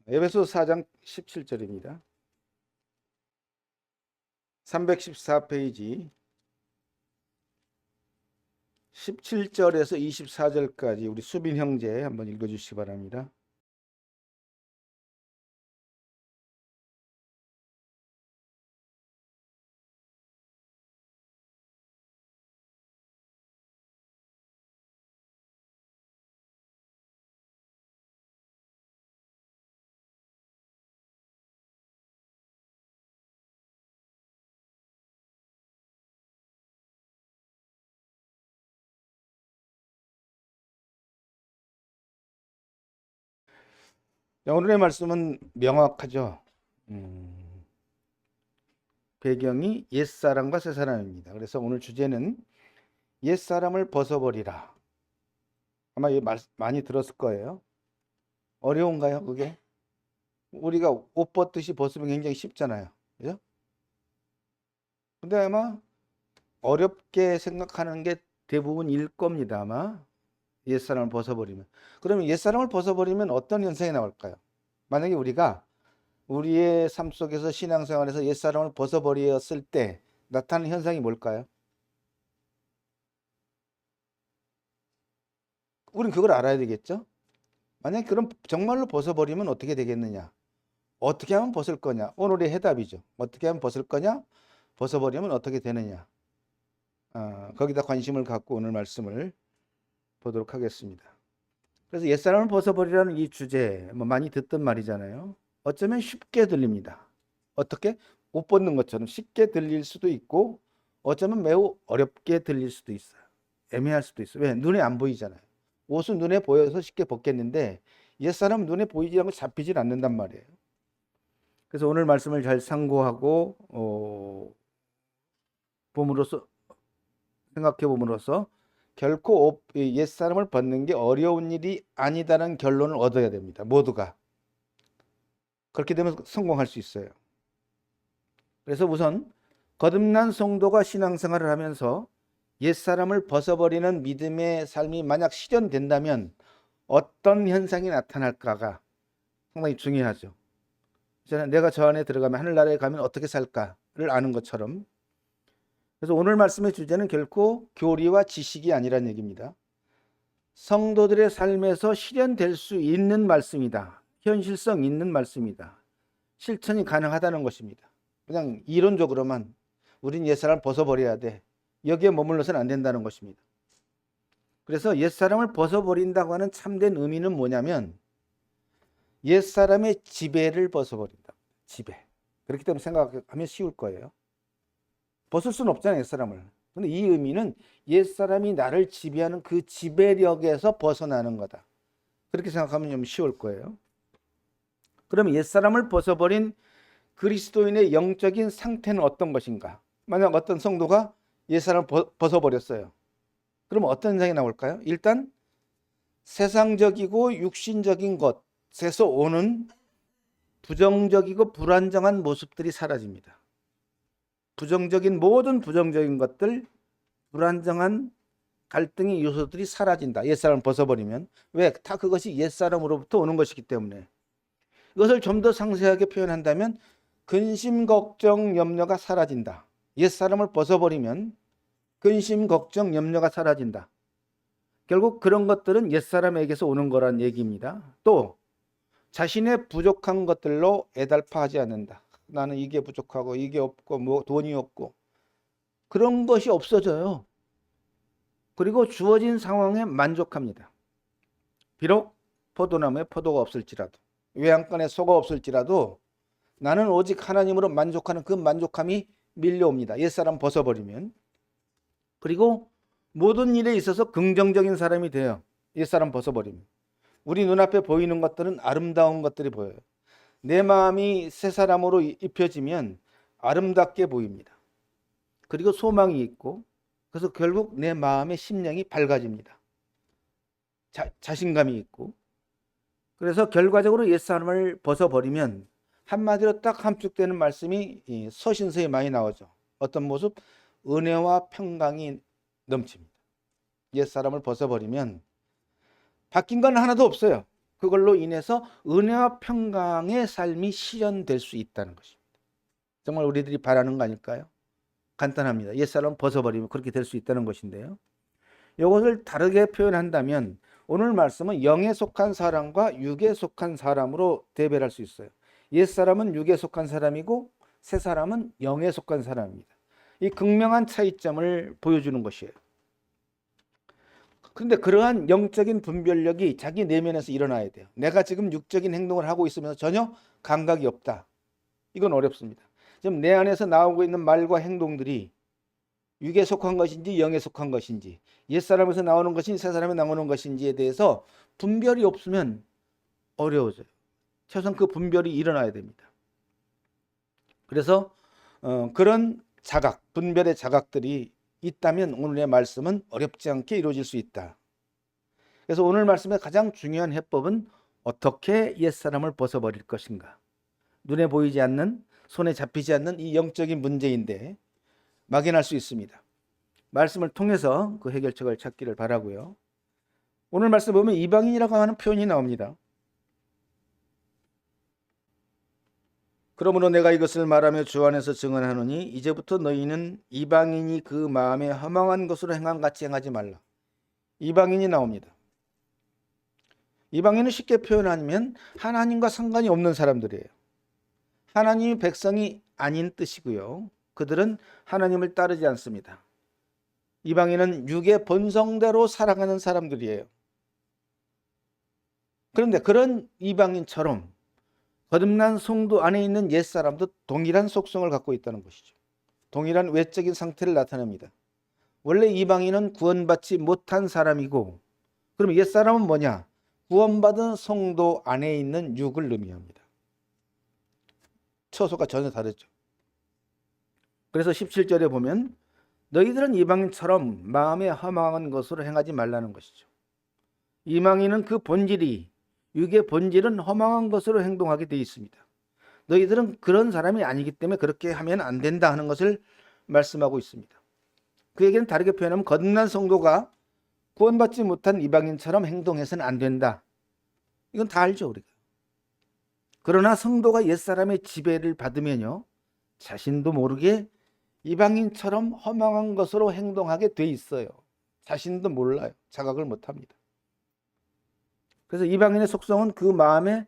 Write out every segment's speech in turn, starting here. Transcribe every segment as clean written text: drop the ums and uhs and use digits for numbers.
에베소 4장 17절입니다. 314페이지 17절에서 24절까지 우리 수빈 형제 한번 읽어주시기 바랍니다. 오늘의 말씀은 명확하죠. 배경이 옛사람과 새사람입니다. 그래서 오늘 주제는 옛사람을 벗어버리라. 아마 많이 들었을 거예요. 어려운가요, 그게? 우리가 옷 벗듯이 벗으면 굉장히 쉽잖아요. 그죠? 근데 아마 어렵게 생각하는 게 대부분일 겁니다, 아마. 옛사람을 벗어버리면. 그러면 옛사람을 벗어버리면 어떤 현상이 나올까요? 만약에 우리가 우리의 삶 속에서 신앙생활에서 옛사람을 벗어버렸을 때 나타나는 현상이 뭘까요? 우린 그걸 알아야 되겠죠? 만약에 그럼 정말로 벗어버리면 어떻게 되겠느냐? 어떻게 하면 벗을 거냐? 오늘의 해답이죠. 어떻게 하면 벗을 거냐? 벗어버리면 어떻게 되느냐? 거기다 관심을 갖고 오늘 말씀을 보도록 하겠습니다. 그래서 옛사람을 벗어버리라는 이 주제, 많이 듣던 말이잖아요. 어쩌면 쉽게 들립니다. 어떻게? 옷 벗는 것처럼 쉽게 들릴 수도 있고, 어쩌면 매우 어렵게 들릴 수도 있어요. 애매할 수도 있어요. 왜? 눈에 안 보이잖아요. 옷은 눈에 보여서 쉽게 벗겠는데, 옛사람은 눈에 보이지 않고 잡히질 않는단 말이에요. 그래서 오늘 말씀을 잘 상고하고, 봄으로써, 생각해 봄으로써, 결코 옛사람을 벗는 게 어려운 일이 아니다라는 결론을 얻어야 됩니다. 모두가. 그렇게 되면 성공할 수 있어요. 그래서 우선 거듭난 성도가 신앙생활을 하면서 옛사람을 벗어버리는 믿음의 삶이 만약 실현된다면 어떤 현상이 나타날까가 상당히 중요하죠. 내가 저 안에 들어가면 하늘나라에 가면 어떻게 살까를 아는 것처럼. 그래서 오늘 말씀의 주제는 결코 교리와 지식이 아니란 얘기입니다. 성도들의 삶에서 실현될 수 있는 말씀이다. 현실성 있는 말씀이다. 실천이 가능하다는 것입니다. 그냥 이론적으로만 우린 옛사람을 벗어버려야 돼. 여기에 머물러서는 안 된다는 것입니다. 그래서 옛사람을 벗어버린다고 하는 참된 의미는 뭐냐면 옛사람의 지배를 벗어버린다. 지배. 그렇기 때문에 생각하면 쉬울 거예요. 벗을 수는 없잖아요, 옛사람을. 근데 이 의미는 옛사람이 나를 지배하는 그 지배력에서 벗어나는 거다. 그렇게 생각하면 좀 쉬울 거예요. 그럼 옛사람을 벗어버린 그리스도인의 영적인 상태는 어떤 것인가? 만약 어떤 성도가 옛사람을 벗어버렸어요. 그럼 어떤 현상이 나올까요? 일단 세상적이고 육신적인 것에서 오는 부정적이고 불안정한 모습들이 사라집니다. 모든 부정적인 것들, 불안정한 갈등의 요소들이 사라진다. 옛사람을 벗어버리면. 왜? 다 그것이 옛사람으로부터 오는 것이기 때문에. 이것을 좀 더 상세하게 표현한다면 근심, 걱정, 염려가 사라진다. 옛사람을 벗어버리면 근심, 걱정, 염려가 사라진다. 결국 그런 것들은 옛사람에게서 오는 거란 얘기입니다. 또 자신의 부족한 것들로 애달파하지 않는다. 나는 이게 부족하고 이게 없고 뭐 돈이 없고 그런 것이 없어져요. 그리고 주어진 상황에 만족합니다. 비록 포도나무에 포도가 없을지라도 외양간에 소가 없을지라도 나는 오직 하나님으로 만족하는 그 만족함이 밀려옵니다. 옛사람 벗어버리면. 그리고 모든 일에 있어서 긍정적인 사람이 돼요. 옛사람 벗어버리면. 우리 눈앞에 보이는 것들은 아름다운 것들이 보여요. 내 마음이 새 사람으로 입혀지면 아름답게 보입니다. 그리고 소망이 있고 그래서 결국 내 마음의 심령이 밝아집니다. 자신감이 있고 그래서 결과적으로 옛사람을 벗어버리면 한마디로 딱 함축되는 말씀이 서신서에 많이 나오죠. 어떤 모습? 은혜와 평강이 넘칩니다. 옛사람을 벗어버리면 바뀐 건 하나도 없어요. 그걸로 인해서 은혜와 평강의 삶이 실현될 수 있다는 것입니다. 정말 우리들이 바라는 거 아닐까요? 간단합니다. 옛사람 벗어버리면 그렇게 될 수 있다는 것인데요. 이것을 다르게 표현한다면 오늘 말씀은 영에 속한 사람과 육에 속한 사람으로 대별할 수 있어요. 옛사람은 육에 속한 사람이고 새 사람은 영에 속한 사람입니다. 이 극명한 차이점을 보여주는 것이에요. 그런데 그러한 영적인 분별력이 자기 내면에서 일어나야 돼요. 내가 지금 육적인 행동을 하고 있으면서 전혀 감각이 없다. 이건 어렵습니다. 지금 내 안에서 나오고 있는 말과 행동들이 육에 속한 것인지 영에 속한 것인지, 옛사람에서 나오는 것인지 새 사람에 나오는 것인지에 대해서 분별이 없으면 어려워져요. 최소한 그 분별이 일어나야 됩니다. 그래서 그런 자각, 분별의 자각들이 있다면 오늘의 말씀은 어렵지 않게 이루어질 수 있다. 그래서 오늘 말씀의 가장 중요한 해법은 어떻게 옛사람을 벗어버릴 것인가. 눈에 보이지 않는, 손에 잡히지 않는 이 영적인 문제인데 막연할 수 있습니다. 말씀을 통해서 그 해결책을 찾기를 바라고요. 오늘 말씀 보면 이방인이라고 하는 표현이 나옵니다. 그러므로 내가 이것을 말하며 주 안에서 증언하노니 이제부터 너희는 이방인이 그 마음에 허망한 것으로 행한 같이 행하지 말라. 이방인이 나옵니다. 이방인은 쉽게 표현하면 하나님과 상관이 없는 사람들이에요. 하나님이 백성이 아닌 뜻이고요. 그들은 하나님을 따르지 않습니다. 이방인은 육의 본성대로 살아가는 사람들이에요. 그런데 그런 이방인처럼 거듭난 성도 안에 있는 옛사람도 동일한 속성을 갖고 있다는 것이죠. 동일한 외적인 상태를 나타냅니다. 원래 이방인은 구원받지 못한 사람이고, 그럼 옛사람은 뭐냐? 구원받은 성도 안에 있는 육을 의미합니다. 처소가 전혀 다르죠. 그래서 17절에 보면 너희들은 이방인처럼 마음에 허망한 것으로 행하지 말라는 것이죠. 이방인은 그 본질이, 육의 본질은 허망한 것으로 행동하게 되어 있습니다. 너희들은 그런 사람이 아니기 때문에 그렇게 하면 안 된다 하는 것을 말씀하고 있습니다. 그 얘기는 다르게 표현하면 거듭난 성도가 구원받지 못한 이방인처럼 행동해서는 안 된다. 이건 다 알죠, 우리가. 그러나 성도가 옛사람의 지배를 받으면요, 자신도 모르게 이방인처럼 허망한 것으로 행동하게 돼 있어요. 자신도 몰라요. 자각을 못합니다. 그래서 이방인의 속성은 그 마음에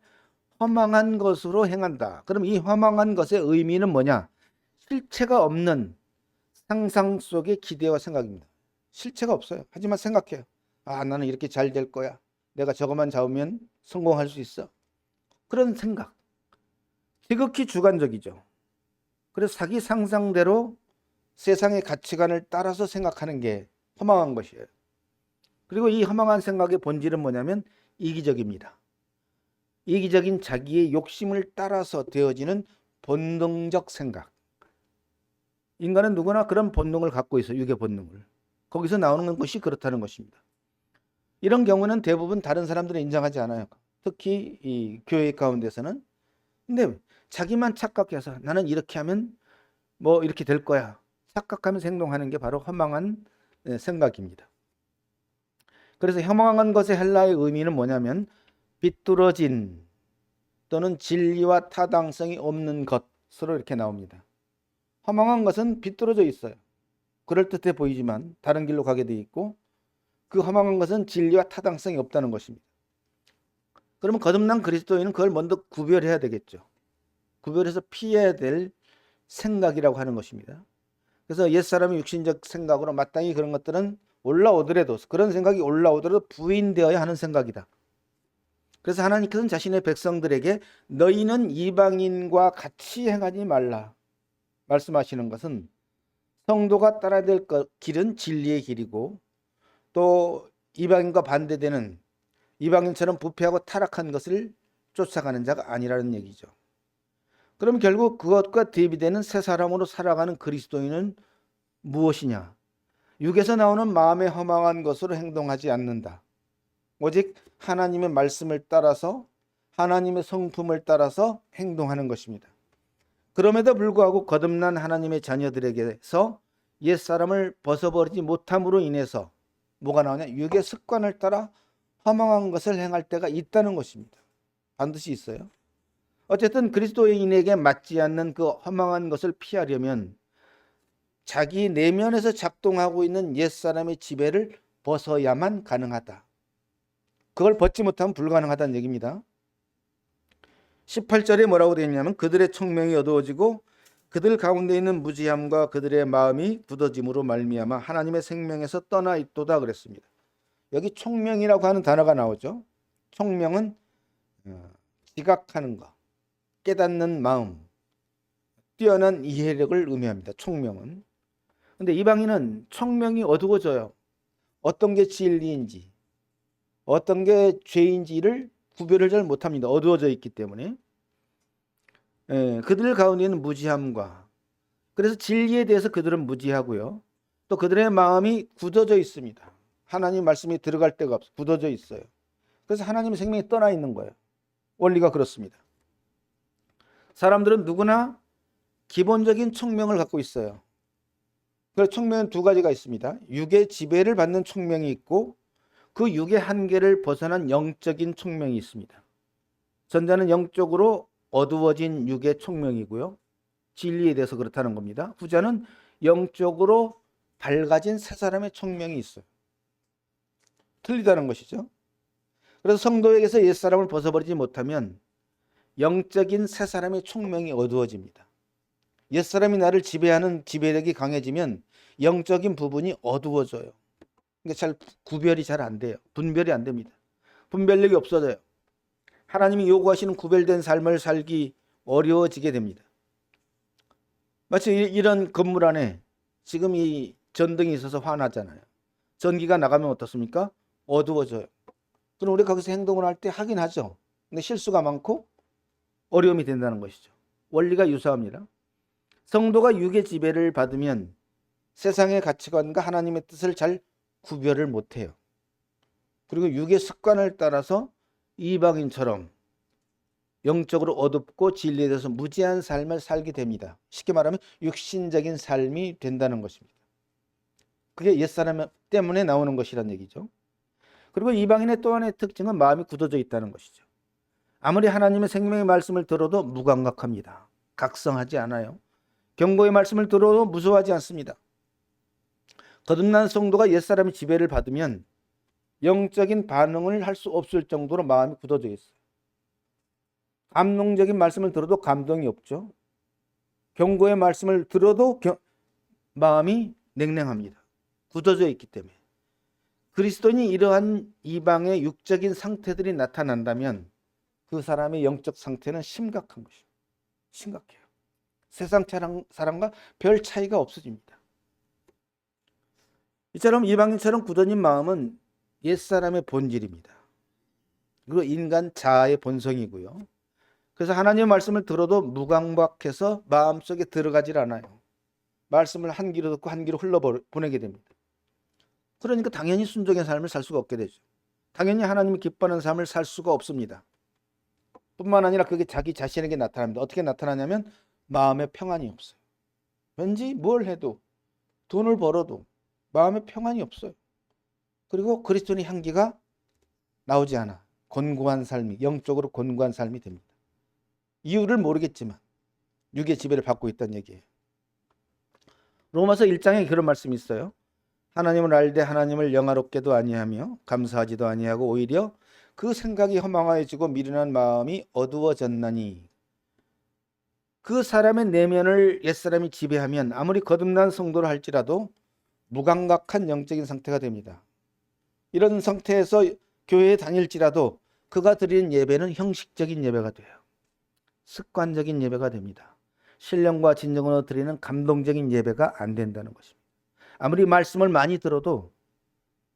허망한 것으로 행한다. 그럼 이 허망한 것의 의미는 뭐냐? 실체가 없는 상상 속의 기대와 생각입니다. 실체가 없어요. 하지만 생각해요. 아, 나는 이렇게 잘 될 거야. 내가 저것만 잡으면 성공할 수 있어. 그런 생각. 지극히 주관적이죠. 그래서 자기 상상대로 세상의 가치관을 따라서 생각하는 게 허망한 것이에요. 그리고 이 허망한 생각의 본질은 뭐냐면 이기적입니다. 이기적인 자기의 욕심을 따라서 되어지는 본능적 생각. 인간은 누구나 그런 본능을 갖고 있어요. 육의 본능을. 거기서 나오는 것이 그렇다는 것입니다. 이런 경우는 대부분 다른 사람들은 인정하지 않아요. 특히 이 교회 가운데서는. 근데 자기만 착각해서 나는 이렇게 하면 뭐 이렇게 될 거야. 착각하면서 행동하는 게 바로 허망한 생각입니다. 그래서 허망한 것의 헬라의 의미는 뭐냐면 비뚤어진 또는 진리와 타당성이 없는 것으로 이렇게 나옵니다. 허망한 것은 비뚤어져 있어요. 그럴듯해 보이지만 다른 길로 가게 돼 있고, 그 허망한 것은 진리와 타당성이 없다는 것입니다. 그러면 거듭난 그리스도인은 그걸 먼저 구별해야 되겠죠. 구별해서 피해야 될 생각이라고 하는 것입니다. 그래서 옛사람의 육신적 생각으로 마땅히 그런 것들은 올라오더라도, 그런 생각이 올라오더라도 부인되어야 하는 생각이다. 그래서 하나님께서는 자신의 백성들에게 너희는 이방인과 같이 행하지 말라 말씀하시는 것은, 성도가 따라야 될 길은 진리의 길이고, 또 이방인과 반대되는 이방인처럼 부패하고 타락한 것을 쫓아가는 자가 아니라는 얘기죠. 그럼 결국 그것과 대비되는 새 사람으로 살아가는 그리스도인은 무엇이냐? 육에서 나오는 마음에 허망한 것으로 행동하지 않는다. 오직 하나님의 말씀을 따라서, 하나님의 성품을 따라서 행동하는 것입니다. 그럼에도 불구하고 거듭난 하나님의 자녀들에게서 옛사람을 벗어버리지 못함으로 인해서 뭐가 나오냐? 육의 습관을 따라 허망한 것을 행할 때가 있다는 것입니다. 반드시 있어요. 어쨌든 그리스도인에게 맞지 않는 그 허망한 것을 피하려면 자기 내면에서 작동하고 있는 옛사람의 지배를 벗어야만 가능하다. 그걸 벗지 못하면 불가능하다는 얘기입니다. 18절에 뭐라고 되어 있냐면 그들의 총명이 어두워지고 그들 가운데 있는 무지함과 그들의 마음이 굳어짐으로 말미암아 하나님의 생명에서 떠나 있도다 그랬습니다. 여기 총명이라고 하는 단어가 나오죠. 총명은 지각하는 것, 깨닫는 마음, 뛰어난 이해력을 의미합니다. 총명은. 근데 이방인은 총명이 어두워져요. 어떤 게 진리인지, 어떤 게 죄인지를 구별을 잘 못합니다. 어두워져 있기 때문에. 그들 가운데는 무지함과, 그래서 진리에 대해서 그들은 무지하고요. 또 그들의 마음이 굳어져 있습니다. 하나님 말씀이 들어갈 데가 없어. 굳어져 있어요. 그래서 하나님의 생명이 떠나 있는 거예요. 원리가 그렇습니다. 사람들은 누구나 기본적인 총명을 갖고 있어요. 그 총명은 두 가지가 있습니다. 육의 지배를 받는 총명이 있고 그 육의 한계를 벗어난 영적인 총명이 있습니다. 전자는 영적으로 어두워진 육의 총명이고요. 진리에 대해서 그렇다는 겁니다. 후자는 영적으로 밝아진 새 사람의 총명이 있어요. 틀리다는 것이죠. 그래서 성도에게서 옛사람을 벗어버리지 못하면 영적인 새 사람의 총명이 어두워집니다. 옛사람이 나를 지배하는 지배력이 강해지면 영적인 부분이 어두워져요. 그러니까 잘 구별이 잘 안 돼요. 분별이 안 됩니다. 분별력이 없어져요. 하나님이 요구하시는 구별된 삶을 살기 어려워지게 됩니다. 마치 이런 건물 안에 지금 이 전등이 있어서 환하잖아요. 전기가 나가면 어떻습니까? 어두워져요. 그럼 우리 거기서 행동을 할 때 하긴 하죠. 근데 실수가 많고 어려움이 된다는 것이죠. 원리가 유사합니다. 성도가 육의 지배를 받으면 세상의 가치관과 하나님의 뜻을 잘 구별을 못해요. 그리고 육의 습관을 따라서 이방인처럼 영적으로 어둡고 진리에 대해서 무지한 삶을 살게 됩니다. 쉽게 말하면 육신적인 삶이 된다는 것입니다. 그게 옛사람 때문에 나오는 것이란 얘기죠. 그리고 이방인의 또 하나의 특징은 마음이 굳어져 있다는 것이죠. 아무리 하나님의 생명의 말씀을 들어도 무감각합니다. 각성하지 않아요. 경고의 말씀을 들어도 무서워하지 않습니다. 거듭난 성도가 옛사람의 지배를 받으면 영적인 반응을 할 수 없을 정도로 마음이 굳어져 있어요. 감동적인 말씀을 들어도 감동이 없죠. 경고의 말씀을 들어도 마음이 냉랭합니다. 굳어져 있기 때문에. 그리스도인이 이러한 이방의 육적인 상태들이 나타난다면 그 사람의 영적 상태는 심각한 것이에요. 심각해요. 세상 사람과 별 차이가 없어집니다. 이처럼 이방인처럼 굳어진 마음은 옛사람의 본질입니다. 그리고 인간 자아의 본성이고요. 그래서 하나님의 말씀을 들어도 무감각해서 마음속에 들어가질 않아요. 말씀을 한 귀로 듣고 한 귀로 흘러보내게 됩니다. 그러니까 당연히 순종의 삶을 살 수가 없게 되죠. 당연히 하나님이 기뻐하는 삶을 살 수가 없습니다. 뿐만 아니라 그게 자기 자신에게 나타납니다. 어떻게 나타나냐면 마음의 평안이 없어요. 왠지 뭘 해도 돈을 벌어도 마음의 평안이 없어요. 그리고 그리스도의 향기가 나오지 않아. 곤고한 삶이, 영적으로 곤고한 삶이 됩니다. 이유를 모르겠지만 육의 지배를 받고 있다는 얘기예요. 로마서 1장에 그런 말씀이 있어요. 하나님을 알되 하나님을 영화롭게도 아니하며 감사하지도 아니하고 오히려 그 생각이 허망해지고 미련한 마음이 어두워졌나니. 그 사람의 내면을 옛사람이 지배하면 아무리 거듭난 성도를 할지라도 무감각한 영적인 상태가 됩니다. 이런 상태에서 교회에 다닐지라도 그가 드리는 예배는 형식적인 예배가 돼요. 습관적인 예배가 됩니다. 신령과 진정으로 드리는 감동적인 예배가 안 된다는 것입니다. 아무리 말씀을 많이 들어도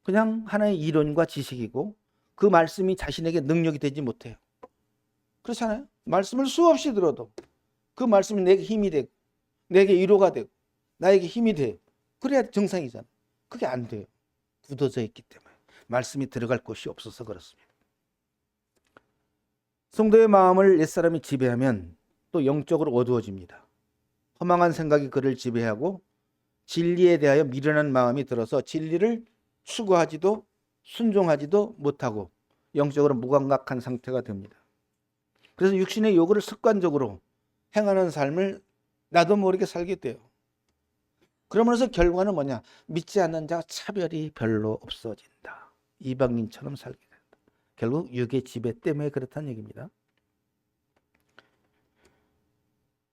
그냥 하나의 이론과 지식이고 그 말씀이 자신에게 능력이 되지 못해요. 그렇잖아요. 말씀을 수없이 들어도 그 말씀이 내게 힘이 되고 내게 위로가 되고 나에게 힘이 돼요. 그래야 정상이잖아요. 그게 안 돼요. 굳어져 있기 때문에. 말씀이 들어갈 곳이 없어서 그렇습니다. 성도의 마음을 옛사람이 지배하면 또 영적으로 어두워집니다. 허망한 생각이 그를 지배하고 진리에 대하여 미련한 마음이 들어서 진리를 추구하지도 순종하지도 못하고 영적으로 무감각한 상태가 됩니다. 그래서 육신의 요구를 습관적으로 행하는 삶을 나도 모르게 살게 돼요. 그러면서 결과는 뭐냐? 믿지 않는 자가 차별이 별로 없어진다. 이방인처럼 살게 된다. 결국 육의 지배 때문에 그렇다는 얘기입니다.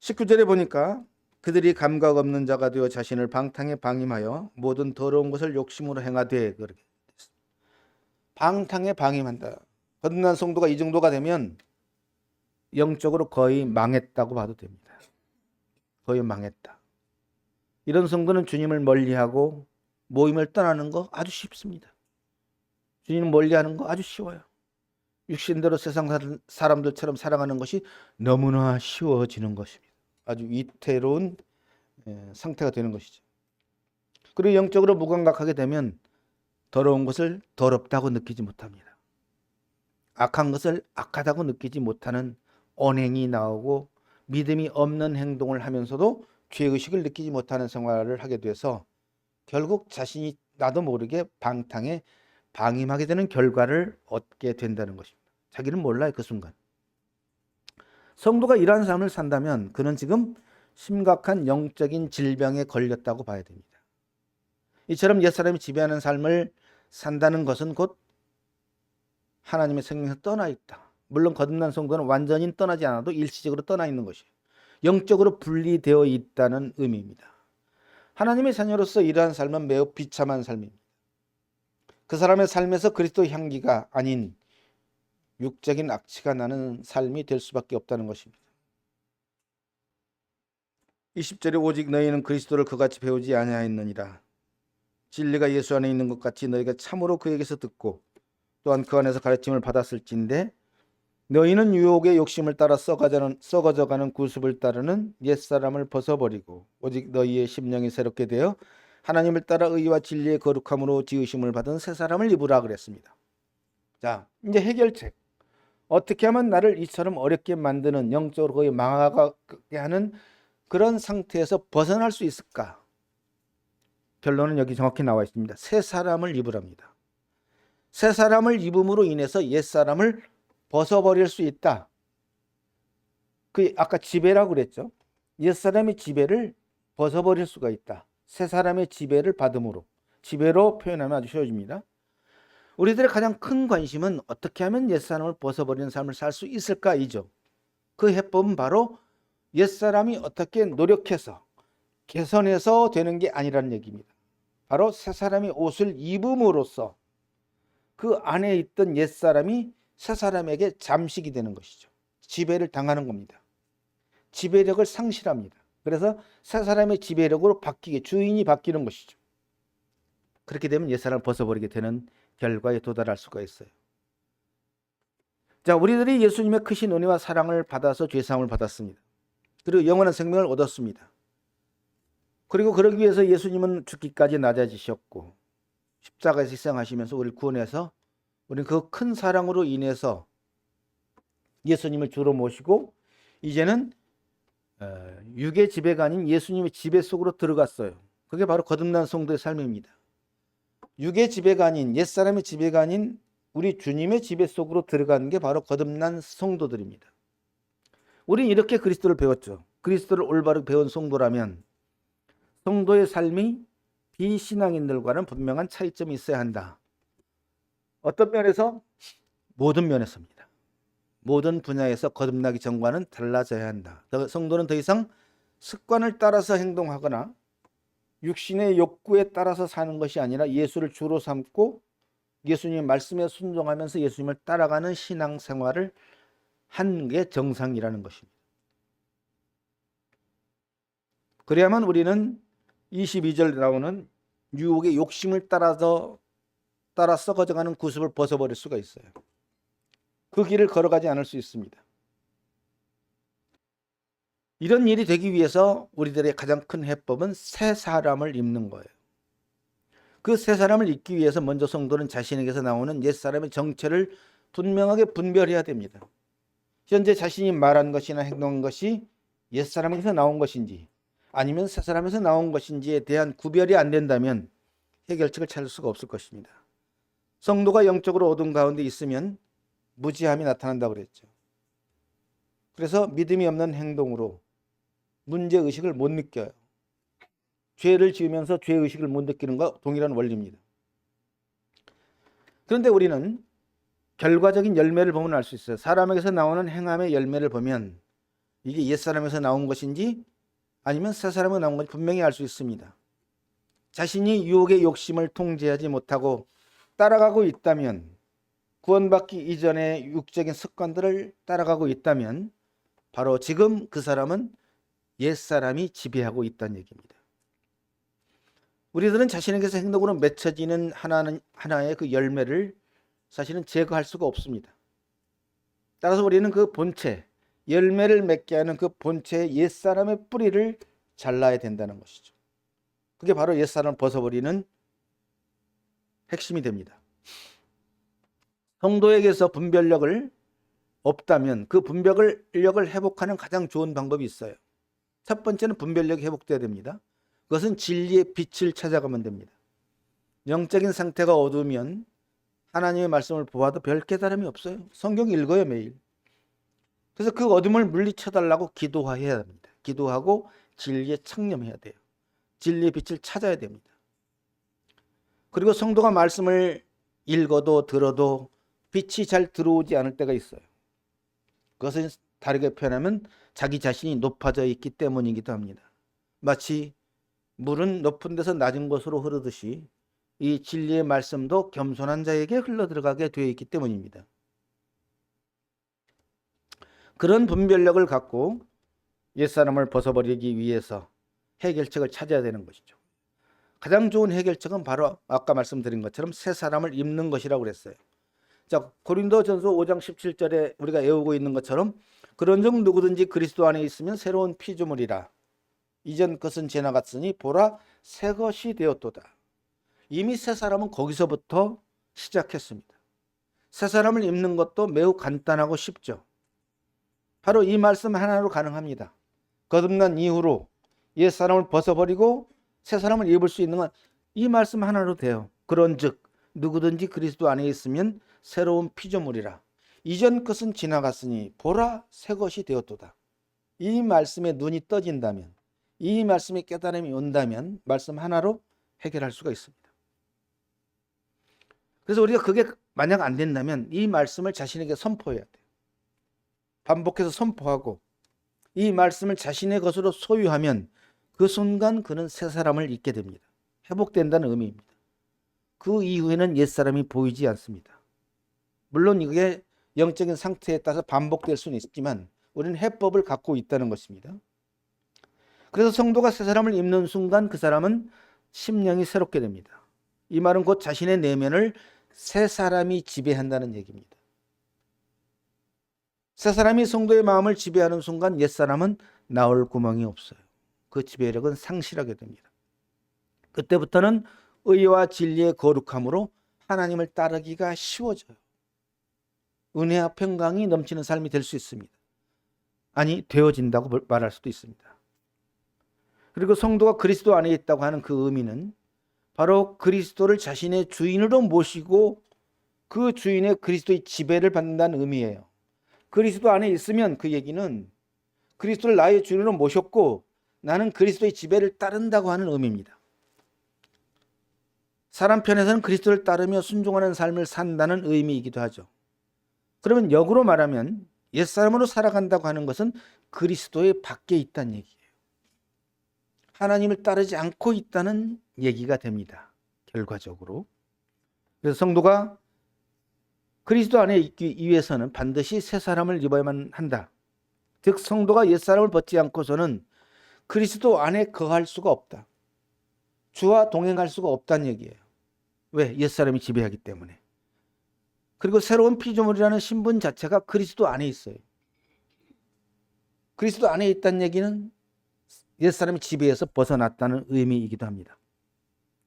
19절에 보니까 그들이 감각 없는 자가 되어 자신을 방탕에 방임하여 모든 더러운 것을 욕심으로 행하되, 그렇게 방탕에 방임한다. 거듭난 성도가 이 정도가 되면 영적으로 거의 망했다고 봐도 됩니다. 거의 망했다. 이런 성도는 주님을 멀리하고 모임을 떠나는 거 아주 쉽습니다. 주님을 멀리하는 거 아주 쉬워요. 육신대로 세상 사람들처럼 살아가는 것이 너무나 쉬워지는 것입니다. 아주 위태로운 상태가 되는 것이죠. 그리고 영적으로 무감각하게 되면 더러운 것을 더럽다고 느끼지 못합니다. 악한 것을 악하다고 느끼지 못하는 언행이 나오고 믿음이 없는 행동을 하면서도 죄의식을 느끼지 못하는 생활을 하게 돼서 결국 자신이 나도 모르게 방탕에 방임하게 되는 결과를 얻게 된다는 것입니다. 자기는 몰라요, 그 순간. 성도가 이러한 삶을 산다면 그는 지금 심각한 영적인 질병에 걸렸다고 봐야 됩니다. 이처럼 옛사람이 지배하는 삶을 산다는 것은 곧 하나님의 생명에서 떠나 있다. 물론 거듭난 성도는 완전히 떠나지 않아도 일시적으로 떠나 있는 것이에요. 영적으로 분리되어 있다는 의미입니다. 하나님의 자녀로서 이러한 삶은 매우 비참한 삶입니다. 그 사람의 삶에서 그리스도 향기가 아닌 육적인 악취가 나는 삶이 될 수밖에 없다는 것입니다. 20절에 오직 너희는 그리스도를 그같이 배우지 아니하였느니라. 진리가 예수 안에 있는 것 같이 너희가 참으로 그에게서 듣고 또한 그 안에서 가르침을 받았을진데 너희는 유혹의 욕심을 따라 썩어져가는 구습을 따르는 옛사람을 벗어버리고 오직 너희의 심령이 새롭게 되어 하나님을 따라 의와 진리의 거룩함으로 지으심을 받은 새 사람을 입으라 그랬습니다. 자, 이제 해결책. 어떻게 하면 나를 이처럼 어렵게 만드는, 영적으로 거의 망하게 하는 그런 상태에서 벗어날 수 있을까? 결론은 여기 정확히 나와 있습니다. 새 사람을 입으랍니다. 새 사람을 입음으로 인해서 옛 사람을 벗어버릴 수 있다. 그 아까 지배라고 그랬죠. 옛 사람의 지배를 벗어버릴 수가 있다. 새 사람의 지배를 받음으로. 지배로 표현하면 아주 쉬워집니다. 우리들의 가장 큰 관심은 어떻게 하면 옛 사람을 벗어버리는 삶을 살 수 있을까이죠. 그 해법은 바로 옛 사람이 어떻게 노력해서 개선해서 되는 게 아니라는 얘기입니다. 바로 새 사람의 옷을 입음으로써 그 안에 있던 옛 사람이 새 사람에게 잠식이 되는 것이죠. 지배를 당하는 겁니다. 지배력을 상실합니다. 그래서 새 사람의 지배력으로 바뀌게, 주인이 바뀌는 것이죠. 그렇게 되면 옛 사람을 벗어버리게 되는 결과에 도달할 수가 있어요. 자, 우리들이 예수님의 크신 은혜와 사랑을 받아서 죄사함을 받았습니다. 그리고 영원한 생명을 얻었습니다. 그리고 그러기 위해서 예수님은 죽기까지 낮아지셨고 십자가에서 희생하시면서 우리를 구원해서 우리는 그 큰 사랑으로 인해서 예수님을 주로 모시고 이제는 육의 지배가 아닌 예수님의 지배 속으로 들어갔어요. 그게 바로 거듭난 성도의 삶입니다. 육의 지배가 아닌, 옛사람의 지배가 아닌 우리 주님의 지배 속으로 들어가는 게 바로 거듭난 성도들입니다. 우리는 이렇게 그리스도를 배웠죠. 그리스도를 올바르게 배운 성도라면 성도의 삶이 비신앙인들과는 분명한 차이점이 있어야 한다. 어떤 면에서? 모든 면에서입니다. 모든 분야에서 거듭나기 전과는 달라져야 한다. 성도는 더 이상 습관을 따라서 행동하거나 육신의 욕구에 따라서 사는 것이 아니라 예수를 주로 삼고 예수님의 말씀에 순종하면서 예수님을 따라가는 신앙생활을 하는 게 정상이라는 것입니다. 그래야만 우리는 22절 나오는 유혹의 욕심을 따라 썩어져가는 구습을 벗어버릴 수가 있어요. 그 길을 걸어가지 않을 수 있습니다. 이런 일이 되기 위해서 우리들의 가장 큰 해법은 새 사람을 입는 거예요. 그 새 사람을 입기 위해서 먼저 성도는 자신에게서 나오는 옛사람의 정체를 분명하게 분별해야 됩니다. 현재 자신이 말한 것이나 행동한 것이 옛사람에게서 나온 것인지 아니면 새 사람에서 나온 것인지에 대한 구별이 안 된다면 해결책을 찾을 수가 없을 것입니다. 성도가 영적으로 어둠 가운데 있으면 무지함이 나타난다고 그랬죠. 그래서 믿음이 없는 행동으로 문제의식을 못 느껴요. 죄를 지으면서 죄의식을 못 느끼는 거 동일한 원리입니다. 그런데 우리는 결과적인 열매를 보면 알 수 있어요. 사람에게서 나오는 행함의 열매를 보면 이게 옛사람에서 나온 것인지 아니면 새사람에서 나온 것인지 분명히 알 수 있습니다. 자신이 유혹의 욕심을 통제하지 못하고 따라가고 있다면, 구원받기 이전의 육적인 습관들을 따라가고 있다면 바로 지금 그 사람은 옛사람이 지배하고 있다는 얘기입니다. 우리들은 자신에게서 행동으로 맺혀지는 하나의 그 열매를 사실은 제거할 수가 없습니다. 따라서 우리는 그 본체, 열매를 맺게 하는 그 본체의 옛사람의 뿌리를 잘라야 된다는 것이죠. 그게 바로 옛사람을 벗어버리는 핵심이 됩니다. 성도에게서 분별력을 없다면 그 분별력을 회복하는 가장 좋은 방법이 있어요. 첫 번째는 분별력이 회복돼야 됩니다. 그것은 진리의 빛을 찾아가면 됩니다. 영적인 상태가 어두우면 하나님의 말씀을 보아도 별 깨달음이 없어요. 성경 읽어요, 매일. 그래서 그 어둠을 물리쳐달라고 기도해야 합니다. 기도하고 진리에 창념해야 돼요. 진리의 빛을 찾아야 됩니다. 그리고 성도가 말씀을 읽어도 들어도 빛이 잘 들어오지 않을 때가 있어요. 그것은 다르게 표현하면 자기 자신이 높아져 있기 때문이기도 합니다. 마치 물은 높은 데서 낮은 곳으로 흐르듯이 이 진리의 말씀도 겸손한 자에게 흘러들어가게 되어 있기 때문입니다. 그런 분별력을 갖고 옛사람을 벗어버리기 위해서 해결책을 찾아야 되는 것이죠. 가장 좋은 해결책은 바로 아까 말씀드린 것처럼 새 사람을 입는 것이라고 그랬어요. 자, 고린도전서 5장 17절에 우리가 외우고 있는 것처럼 그런즉 누구든지 그리스도 안에 있으면 새로운 피조물이라. 이전 것은 지나갔으니 보라 새 것이 되었도다. 이미 새 사람은 거기서부터 시작했습니다. 새 사람을 입는 것도 매우 간단하고 쉽죠. 바로 이 말씀 하나로 가능합니다. 거듭난 이후로 옛 사람을 벗어버리고 새 사람을 입을 수 있는 건 이 말씀 하나로 돼요. 그런즉 누구든지 그리스도 안에 있으면 새로운 피조물이라. 이전 것은 지나갔으니 보라 새 것이 되었도다. 이 말씀에 눈이 떠진다면, 이 말씀에 깨달음이 온다면 말씀 하나로 해결할 수가 있습니다. 그래서 우리가 그게 만약 안 된다면 이 말씀을 자신에게 선포해야 돼요. 반복해서 선포하고 이 말씀을 자신의 것으로 소유하면 그 순간 그는 새 사람을 입게 됩니다. 회복된다는 의미입니다. 그 이후에는 옛사람이 보이지 않습니다. 물론 이게 영적인 상태에 따라서 반복될 수는 있지만 우리는 해법을 갖고 있다는 것입니다. 그래서 성도가 새 사람을 입는 순간 그 사람은 심령이 새롭게 됩니다. 이 말은 곧 자신의 내면을 새 사람이 지배한다는 얘기입니다. 새 사람이 성도의 마음을 지배하는 순간 옛사람은 나올 구멍이 없어요. 그 지배력은 상실하게 됩니다. 그때부터는 의와 진리의 거룩함으로 하나님을 따르기가 쉬워져요. 은혜와 평강이 넘치는 삶이 될 수 있습니다. 아니, 되어진다고 말할 수도 있습니다. 그리고 성도가 그리스도 안에 있다고 하는 그 의미는 바로 그리스도를 자신의 주인으로 모시고 그 주인의 그리스도의 지배를 받는다는 의미예요. 그리스도 안에 있으면 그 얘기는 그리스도를 나의 주인으로 모셨고 나는 그리스도의 지배를 따른다고 하는 의미입니다. 사람 편에서는 그리스도를 따르며 순종하는 삶을 산다는 의미이기도 하죠. 그러면 역으로 말하면 옛사람으로 살아간다고 하는 것은 그리스도의 밖에 있다는 얘기예요. 하나님을 따르지 않고 있다는 얘기가 됩니다. 결과적으로. 그래서 성도가 그리스도 안에 있기 위해서는 반드시 새 사람을 입어야만 한다. 즉 성도가 옛사람을 벗지 않고서는 그리스도 안에 거할 수가 없다. 주와 동행할 수가 없다는 얘기예요. 왜? 옛사람이 지배하기 때문에. 그리고 새로운 피조물이라는 신분 자체가 그리스도 안에 있어요. 그리스도 안에 있다는 얘기는 옛사람이 지배해서 벗어났다는 의미이기도 합니다.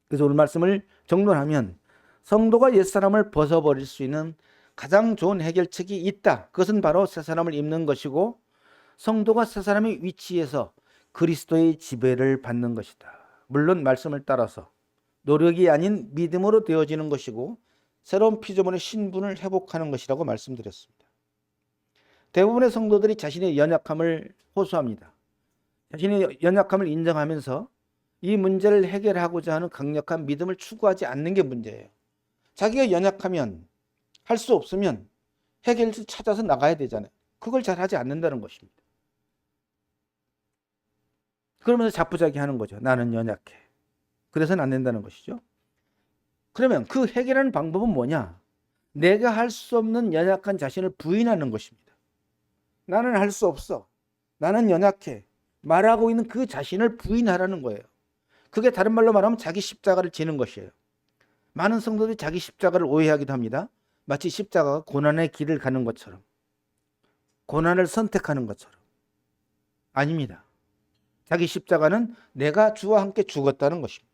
그래서 오늘 말씀을 정론하면 성도가 옛사람을 벗어버릴 수 있는 가장 좋은 해결책이 있다. 그것은 바로 새사람을 입는 것이고 성도가 새사람의 위치에서 그리스도의 지배를 받는 것이다. 물론 말씀을 따라서 노력이 아닌 믿음으로 되어지는 것이고 새로운 피조물의 신분을 회복하는 것이라고 말씀드렸습니다. 대부분의 성도들이 자신의 연약함을 호소합니다. 자신의 연약함을 인정하면서 이 문제를 해결하고자 하는 강력한 믿음을 추구하지 않는 게 문제예요. 자기가 연약하면, 할 수 없으면 해결을 찾아서 나가야 되잖아요. 그걸 잘 하지 않는다는 것입니다. 그러면서 자포자기하는 거죠. 나는 연약해. 그래서는 안 된다는 것이죠. 그러면 그 해결하는 방법은 뭐냐? 내가 할 수 없는 연약한 자신을 부인하는 것입니다. 나는 할 수 없어. 나는 연약해. 말하고 있는 그 자신을 부인하라는 거예요. 그게 다른 말로 말하면 자기 십자가를 지는 것이에요. 많은 성도들이 자기 십자가를 오해하기도 합니다. 마치 십자가가 고난의 길을 가는 것처럼, 고난을 선택하는 것처럼. 아닙니다. 자기 십자가는 내가 주와 함께 죽었다는 것입니다.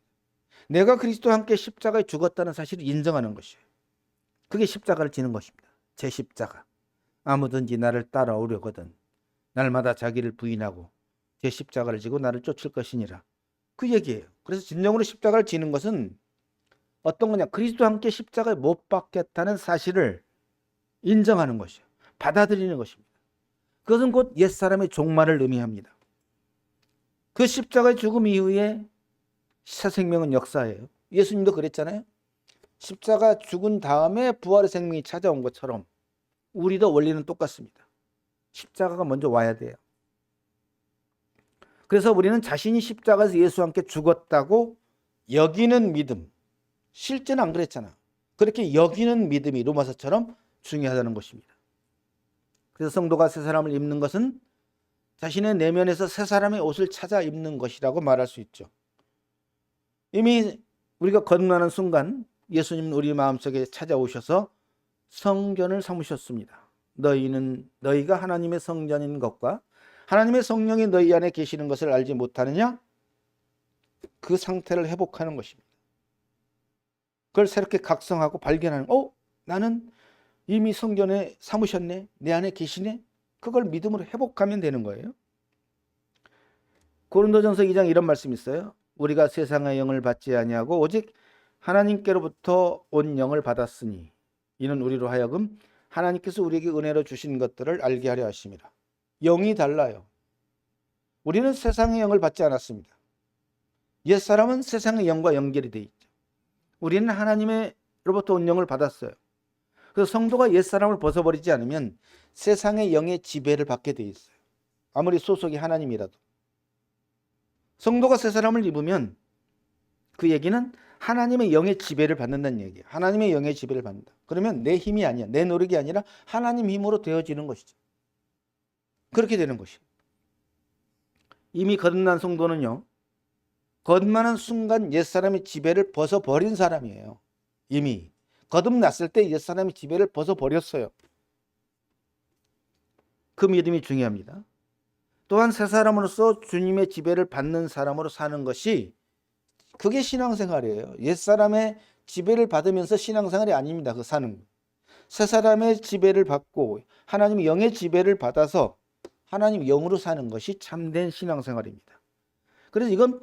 내가 그리스도와 함께 십자가에 죽었다는 사실을 인정하는 것이에요. 그게 십자가를 지는 것입니다. 제 십자가. 아무든지 나를 따라오려거든 날마다 자기를 부인하고 제 십자가를 지고 나를 쫓을 것이니라. 그 얘기예요. 그래서 진정으로 십자가를 지는 것은 어떤 거냐? 그리스도와 함께 십자가에 못 박혔다는 사실을 인정하는 것이에요. 받아들이는 것입니다. 그것은 곧 옛사람의 종말을 의미합니다. 그 십자가의 죽음 이후에 새 생명은 역사예요. 예수님도 그랬잖아요. 십자가 죽은 다음에 부활의 생명이 찾아온 것처럼 우리도 원리는 똑같습니다. 십자가가 먼저 와야 돼요. 그래서 우리는 자신이 십자가에서 예수와 함께 죽었다고 여기는 믿음, 실제는 안 그랬잖아. 그렇게 여기는 믿음이 로마서처럼 중요하다는 것입니다. 그래서 성도가 새 사람을 입는 것은 자신의 내면에서 새 사람의 옷을 찾아 입는 것이라고 말할 수 있죠. 이미 우리가 거듭나는 순간 예수님은 우리 마음속에 찾아오셔서 성전을 삼으셨습니다. 너희가 하나님의 성전인 것과 하나님의 성령이 너희 안에 계시는 것을 알지 못하느냐? 그 상태를 회복하는 것입니다. 그걸 새롭게 각성하고 발견하는, 나는 이미 성전에 삼으셨네, 내 안에 계시네. 그걸 믿음으로 회복하면 되는 거예요. 고린도전서 2장 이런 말씀이 있어요. 우리가 세상의 영을 받지 아니하고 오직 하나님께로부터 온 영을 받았으니 이는 우리로 하여금 하나님께서 우리에게 은혜로 주신 것들을 알게 하려 하심이라. 영이 달라요. 우리는 세상의 영을 받지 않았습니다. 옛사람은 세상의 영과 연결이 되어 있죠. 우리는 하나님으로부터 온 영을 받았어요. 그래서 성도가 옛사람을 벗어버리지 않으면 세상의 영의 지배를 받게 되어 있어요. 아무리 소속이 하나님이라도. 성도가 새 사람을 입으면 그 얘기는 하나님의 영의 지배를 받는다는 얘기예요. 하나님의 영의 지배를 받는다. 그러면 내 힘이 아니야. 내 노력이 아니라 하나님 힘으로 되어지는 것이죠. 그렇게 되는 것이에요. 이미 거듭난 성도는요, 거듭나는 순간 옛사람의 지배를 벗어버린 사람이에요. 이미 거듭났을 때 옛사람의 지배를 벗어버렸어요. 그 믿음이 중요합니다. 또한 새 사람으로서 주님의 지배를 받는 사람으로 사는 것이, 그게 신앙생활이에요. 옛사람의 지배를 받으면서 신앙생활이 아닙니다. 그 사는 거. 새 사람의 지배를 받고 하나님의 영의 지배를 받아서 하나님 영으로 사는 것이 참된 신앙생활입니다. 그래서 이건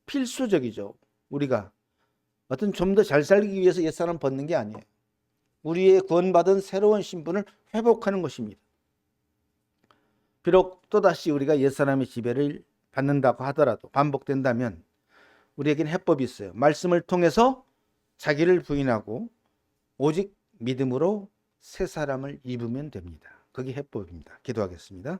필수적이죠. 우리가 어떤 좀 더 잘 살기 위해서 옛사람 벗는 게 아니에요. 우리의 구원받은 새로운 신분을 회복하는 것입니다. 비록 또다시 우리가 옛사람의 지배를 받는다고 하더라도, 반복된다면 우리에게는 해법이 있어요. 말씀을 통해서 자기를 부인하고 오직 믿음으로 새 사람을 입으면 됩니다. 그게 해법입니다. 기도하겠습니다.